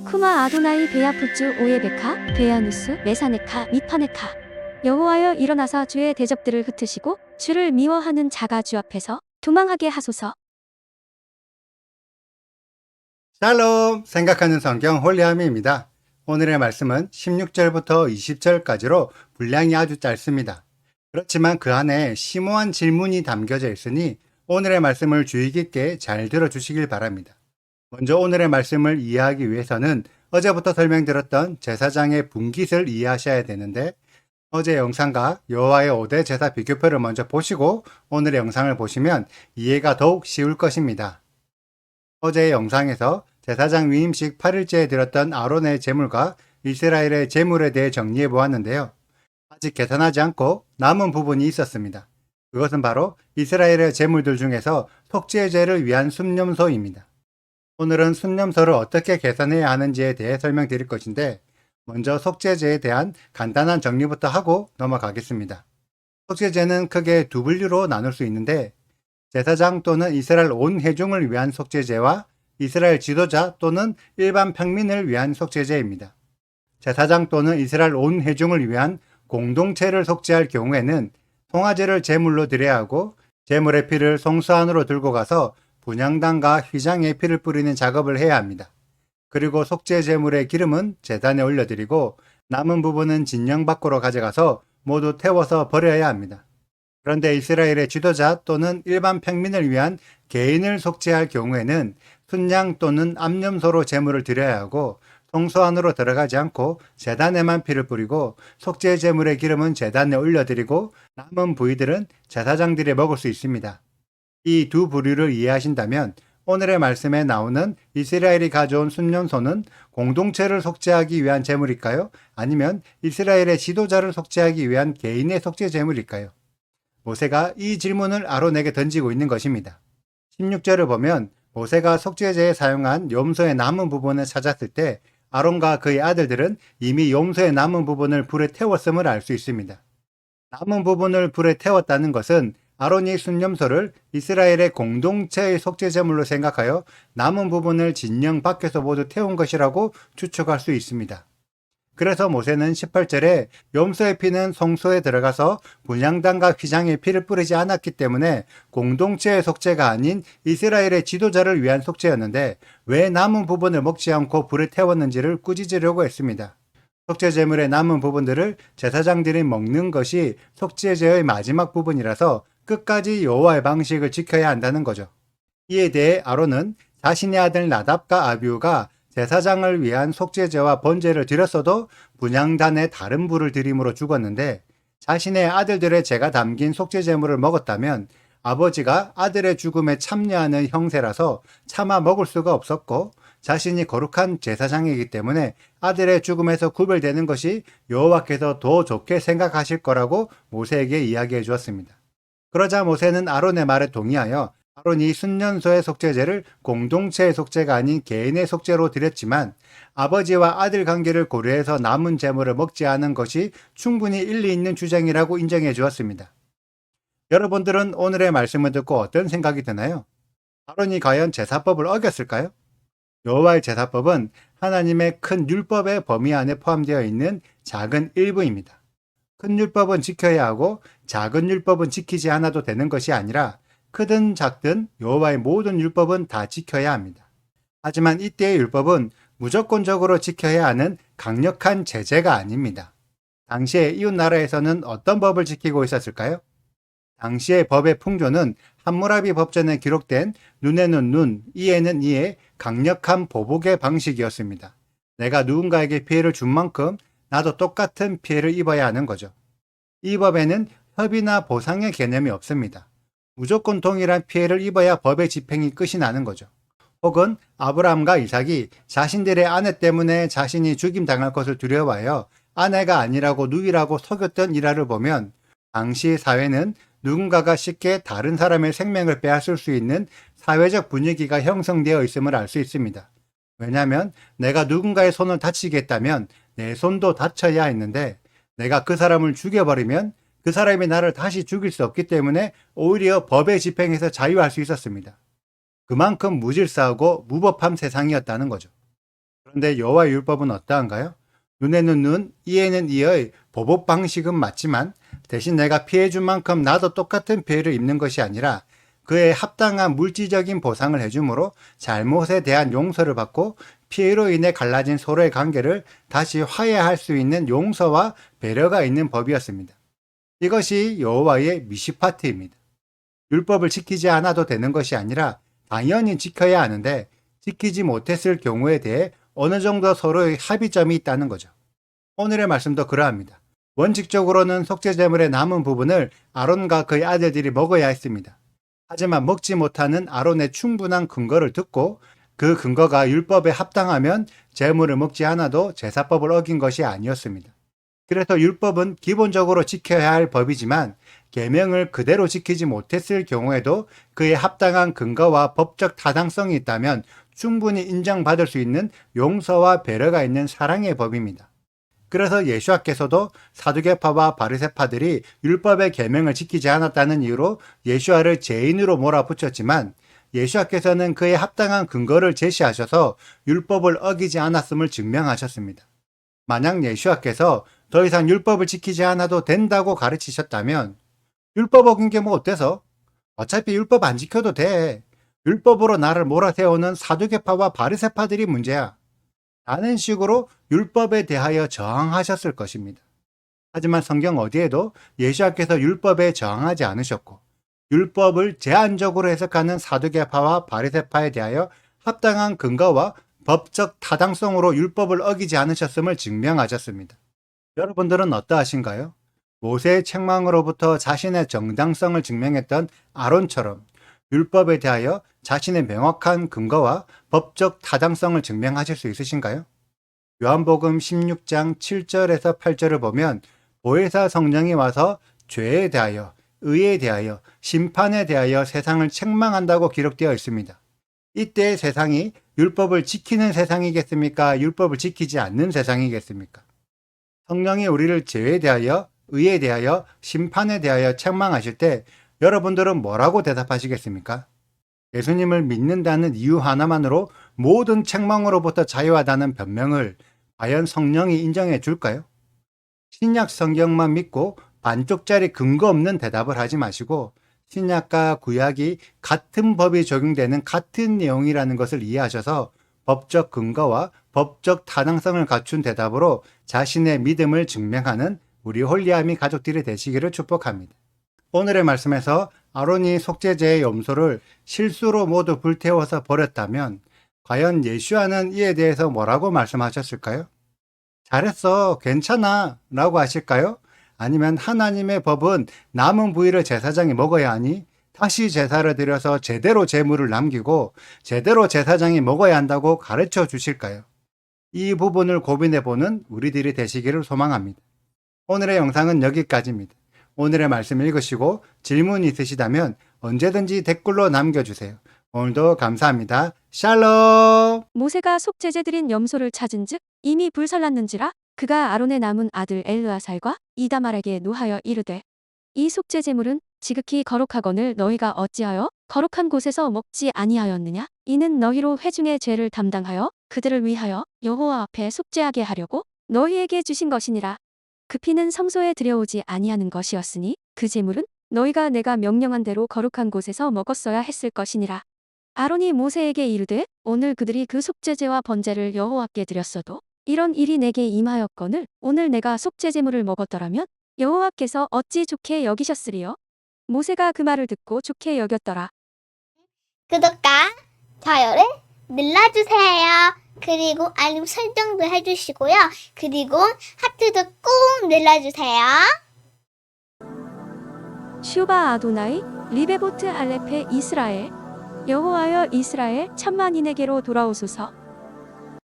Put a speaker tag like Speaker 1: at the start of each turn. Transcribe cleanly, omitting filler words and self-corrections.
Speaker 1: 쿠마 아도나이 베야푸츠 오예베카 베야누스 메사네카 미파네카. 여호와여 일어나사 주의 대적들을 흩으시고 주를 미워하는 자가 주 앞에서 도망하게 하소서.
Speaker 2: 샬롬! 생각하는 성경 홀리아미입니다. 오늘의 말씀은 16절부터 20절까지로 분량이 아주 짧습니다. 그렇지만 그 안에 심오한 질문이 담겨져 있으니 오늘의 말씀을 주의 깊게 잘 들어주시길 바랍니다. 먼저 오늘의 말씀을 이해하기 위해서는 어제부터 설명드렸던 제사장의 분깃을 이해하셔야 되는데, 어제 영상과 여호와의 5대 제사 비교표를 먼저 보시고 오늘의 영상을 보시면 이해가 더욱 쉬울 것입니다. 어제의 영상에서 제사장 위임식 8일째에 드렸던 아론의 제물과 이스라엘의 제물에 대해 정리해 보았는데요. 아직 계산하지 않고 남은 부분이 있었습니다. 그것은 바로 이스라엘의 제물들 중에서 속죄제를 위한 순념소입니다. 오늘은 순념소를 어떻게 계산해야 하는지에 대해 설명드릴 것인데, 먼저 속죄제에 대한 간단한 정리부터 하고 넘어가겠습니다. 속죄제는 크게 두 분류로 나눌 수 있는데, 제사장 또는 이스라엘 온 회중을 위한 속죄제와 이스라엘 지도자 또는 일반 평민을 위한 속죄제입니다. 제사장 또는 이스라엘 온 회중을 위한 공동체를 속죄할 경우에는 송아지를 제물로 드려야 하고, 제물의 피를 성소 안으로 들고 가서 분향단과 휘장에 피를 뿌리는 작업을 해야 합니다. 그리고 속죄 제물의 기름은 제단에 올려드리고 남은 부분은 진영 밖으로 가져가서 모두 태워서 버려야 합니다. 그런데 이스라엘의 지도자 또는 일반 평민을 위한 개인을 속죄할 경우에는 순양 또는 암염소로 제물을 드려야 하고, 성소 안으로 들어가지 않고 제단에만 피를 뿌리고 속죄 제물의 기름은 제단에 올려드리고 남은 부위들은 제사장들이 먹을 수 있습니다. 이 두 부류를 이해하신다면 오늘의 말씀에 나오는 이스라엘이 가져온 순념소는 공동체를 속죄하기 위한 제물일까요? 아니면 이스라엘의 지도자를 속죄하기 위한 개인의 속죄 제물일까요? 모세가 이 질문을 아론에게 던지고 있는 것입니다. 16절을 보면 모세가 속죄제에 사용한 염소의 남은 부분을 찾았을 때 아론과 그의 아들들은 이미 염소의 남은 부분을 불에 태웠음을 알 수 있습니다. 남은 부분을 불에 태웠다는 것은 아론이 순념소를 이스라엘의 공동체의 속죄제물로 생각하여 남은 부분을 진영 밖에서 모두 태운 것이라고 추측할 수 있습니다. 그래서 모세는 18절에 염소의 피는 성소에 들어가서 분향단과 휘장에 피를 뿌리지 않았기 때문에 공동체의 속죄가 아닌 이스라엘의 지도자를 위한 속죄였는데 왜 남은 부분을 먹지 않고 불에 태웠는지를 꾸짖으려고 했습니다. 속죄제물의 남은 부분들을 제사장들이 먹는 것이 속죄제의 마지막 부분이라서 끝까지 여호와의 방식을 지켜야 한다는 거죠. 이에 대해 아론은 자신의 아들 나답과 아비후가 제사장을 위한 속죄제와 번제를 드렸어도 분향단에 다른 불을 드림으로 죽었는데, 자신의 아들들의 죄가 담긴 속죄제물을 먹었다면 아버지가 아들의 죽음에 참여하는 형세라서 차마 먹을 수가 없었고, 자신이 거룩한 제사장이기 때문에 아들의 죽음에서 구별되는 것이 여호와께서 더 좋게 생각하실 거라고 모세에게 이야기해 주었습니다. 그러자 모세는 아론의 말에 동의하여 아론이 순년소의 속죄제를 공동체의 속죄가 아닌 개인의 속죄로 드렸지만 아버지와 아들 관계를 고려해서 남은 제물을 먹지 않은 것이 충분히 일리 있는 주장이라고 인정해 주었습니다. 여러분들은 오늘의 말씀을 듣고 어떤 생각이 드나요? 아론이 과연 제사법을 어겼을까요? 여호와의 제사법은 하나님의 큰 율법의 범위 안에 포함되어 있는 작은 일부입니다. 큰 율법은 지켜야 하고 작은 율법은 지키지 않아도 되는 것이 아니라 크든 작든 여호와의 모든 율법은 다 지켜야 합니다. 하지만 이때의 율법은 무조건적으로 지켜야 하는 강력한 제재가 아닙니다. 당시에 이웃나라에서는 어떤 법을 지키고 있었을까요? 당시의 법의 풍조는 함무라비 법전에 기록된 눈에는 눈, 이에는 이의 강력한 보복의 방식이었습니다. 내가 누군가에게 피해를 준 만큼 나도 똑같은 피해를 입어야 하는 거죠. 이 법에는 협의나 보상의 개념이 없습니다. 무조건 동일한 피해를 입어야 법의 집행이 끝이 나는 거죠. 혹은 아브라함과 이삭이 자신들의 아내 때문에 자신이 죽임당할 것을 두려워하여 아내가 아니라고 누이라고 속였던 일화를 보면 당시 사회는 누군가가 쉽게 다른 사람의 생명을 빼앗을 수 있는 사회적 분위기가 형성되어 있음을 알 수 있습니다. 왜냐하면 내가 누군가의 손을 다치게 했다면 내 손도 다쳐야 했는데 내가 그 사람을 죽여버리면 그 사람이 나를 다시 죽일 수 없기 때문에 오히려 법의 집행에서 자유할 수 있었습니다. 그만큼 무질서하고 무법한 세상이었다는 거죠. 그런데 여호와의 율법은 어떠한가요? 눈에는 눈, 이에는 이의 보복 방식은 맞지만 대신 내가 피해준 만큼 나도 똑같은 피해를 입는 것이 아니라 그에 합당한 물질적인 보상을 해주므로 잘못에 대한 용서를 받고 피해로 인해 갈라진 서로의 관계를 다시 화해할 수 있는 용서와 배려가 있는 법이었습니다. 이것이 여호와의 미시파트입니다. 율법을 지키지 않아도 되는 것이 아니라 당연히 지켜야 하는데 지키지 못했을 경우에 대해 어느 정도 서로의 합의점이 있다는 거죠. 오늘의 말씀도 그러합니다. 원칙적으로는 속죄제물의 남은 부분을 아론과 그의 아들들이 먹어야 했습니다. 하지만 먹지 못하는 아론의 충분한 근거를 듣고 그 근거가 율법에 합당하면 제물을 먹지 않아도 제사법을 어긴 것이 아니었습니다. 그래서 율법은 기본적으로 지켜야 할 법이지만 계명을 그대로 지키지 못했을 경우에도 그에 합당한 근거와 법적 타당성이 있다면 충분히 인정받을 수 있는 용서와 배려가 있는 사랑의 법입니다. 그래서 예수와께서도 사두개파와 바리새파들이 율법의 계명을 지키지 않았다는 이유로 예수와를 죄인으로 몰아붙였지만 예수와께서는 그에 합당한 근거를 제시하셔서 율법을 어기지 않았음을 증명하셨습니다. 만약 예수와께서 더 이상 율법을 지키지 않아도 된다고 가르치셨다면 율법 어긴 게 뭐 어때서? 어차피 율법 안 지켜도 돼. 율법으로 나를 몰아세우는 사두개파와 바리새파들이 문제야. 라는 식으로 율법에 대하여 저항하셨을 것입니다. 하지만 성경 어디에도 예수와께서 율법에 저항하지 않으셨고 율법을 제한적으로 해석하는 사두개파와 바리새파에 대하여 합당한 근거와 법적 타당성으로 율법을 어기지 않으셨음을 증명하셨습니다. 여러분들은 어떠하신가요? 모세의 책망으로부터 자신의 정당성을 증명했던 아론처럼 율법에 대하여 자신의 명확한 근거와 법적 타당성을 증명하실 수 있으신가요? 요한복음 16장 7절에서 8절을 보면 보혜사 성령이 와서 죄에 대하여, 의에 대하여, 심판에 대하여 세상을 책망한다고 기록되어 있습니다. 이때 세상이 율법을 지키는 세상이겠습니까? 율법을 지키지 않는 세상이겠습니까? 성령이 우리를 죄에 대하여, 의에 대하여, 심판에 대하여 책망하실 때 여러분들은 뭐라고 대답하시겠습니까? 예수님을 믿는다는 이유 하나만으로 모든 책망으로부터 자유하다는 변명을 과연 성령이 인정해 줄까요? 신약 성경만 믿고 반쪽짜리 근거 없는 대답을 하지 마시고 신약과 구약이 같은 법이 적용되는 같은 내용이라는 것을 이해하셔서 법적 근거와 법적 타당성을 갖춘 대답으로 자신의 믿음을 증명하는 우리 홀리아미 가족들이 되시기를 축복합니다. 오늘의 말씀에서 아론이 속죄제의 염소를 실수로 모두 불태워서 버렸다면 과연 예수와는 이에 대해서 뭐라고 말씀하셨을까요? 잘했어, 괜찮아 라고 하실까요? 아니면 하나님의 법은 남은 부위를 제사장이 먹어야 하니 다시 제사를 드려서 제대로 제물을 남기고 제대로 제사장이 먹어야 한다고 가르쳐 주실까요? 이 부분을 고민해보는 우리들이 되시기를 소망합니다. 오늘의 영상은 여기까지입니다. 오늘의 말씀 읽으시고 질문 있으시다면 언제든지 댓글로 남겨주세요. 오늘도 감사합니다. 샬롬!
Speaker 1: 모세가 속죄제 드린 염소를 찾은즉 이미 불살랐는지라 그가 아론의 남은 아들 엘르아살과 이다말에게 노하여 이르되 이 속죄 제물은 지극히 거룩하거늘 너희가 어찌하여 거룩한 곳에서 먹지 아니하였느냐? 이는 너희로 회중의 죄를 담당하여 그들을 위하여 여호와 앞에 속죄하게 하려고 너희에게 주신 것이니라. 그 피는 성소에 들여오지 아니하는 것이었으니 그 제물은 너희가 내가 명령한 대로 거룩한 곳에서 먹었어야 했을 것이니라. 아론이 모세에게 이르되 오늘 그들이 그 속죄제와 번제를 여호와께 드렸어도 이런 일이 내게 임하였거늘 오늘 내가 속죄 제물을 먹었더라면 여호와께서 어찌 좋게 여기셨으리요? 모세가 그 말을 듣고 좋게 여겼더라.
Speaker 3: 구독과 좋아요를 눌러주세요. 그리고 알림 설정도 해주시고요. 그리고 하트도 꼭 눌러주세요.
Speaker 1: 슈바 아도나이 리베보트 알레페 이스라엘 여호와여 이스라엘 천만인에게로 돌아오소서.